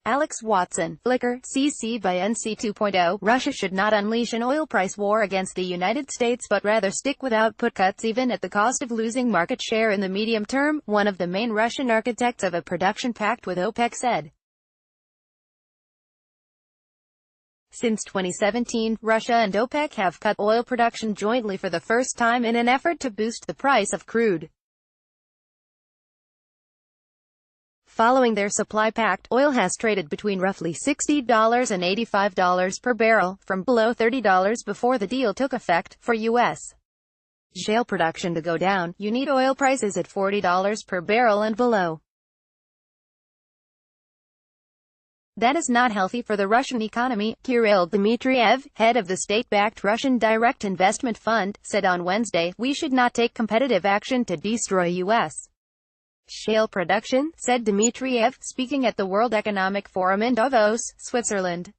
Alex Watson, Flickr, CC by NC 2.0. Russia should not unleash an oil price war against the United States but rather stick with output cuts even at the cost of losing market share in the medium term, one of the main Russian architects of a production pact with OPEC said. Since 2017, Russia and OPEC have cut oil production jointly for the first time in an effort to boost the price of crude. Following their supply pact, oil has traded between roughly $60 and $85 per barrel, from below $30 before the deal took effect. For U.S. shale production to go down, you need oil prices at $40 per barrel and below. That is not healthy for the Russian economy, Kirill Dmitriev, head of the state-backed Russian Direct Investment Fund, said on Wednesday. We should not take competitive action to destroy U.S. shale production, said Dmitriev, speaking at the World Economic Forum in Davos, Switzerland.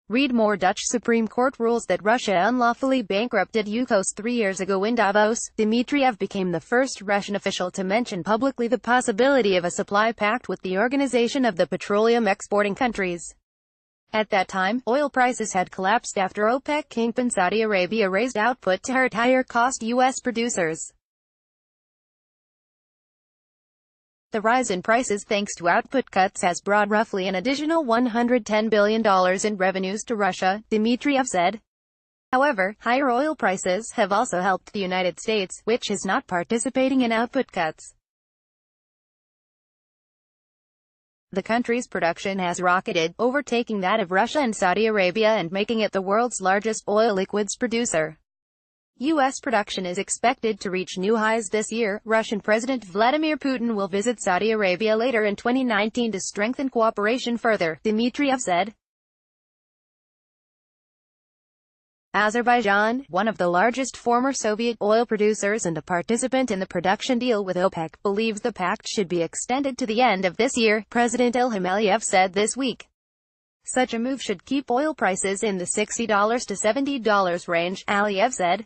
Read more. Dutch Supreme Court rules that Russia unlawfully bankrupted Yukos 3 years ago. In Davos, Dmitriev became the first Russian official to mention publicly the possibility of a supply pact with the Organization of the Petroleum Exporting Countries. At that time, oil prices had collapsed after OPEC kingpin Saudi Arabia raised output to hurt higher-cost U.S. producers. The rise in prices thanks to output cuts has brought roughly an additional $110 billion in revenues to Russia, Dmitriev said. However, higher oil prices have also helped the United States, which is not participating in output cuts. The country's production has rocketed, overtaking that of Russia and Saudi Arabia and making it the world's largest oil liquids producer. U.S. production is expected to reach new highs this year. Russian President Vladimir Putin will visit Saudi Arabia later in 2019 to strengthen cooperation further, Dmitriev said. Azerbaijan, one of the largest former Soviet oil producers and a participant in the production deal with OPEC, believes the pact should be extended to the end of this year, President Ilham Aliyev said this week. Such a move should keep oil prices in the $60 to $70 range, Aliyev said.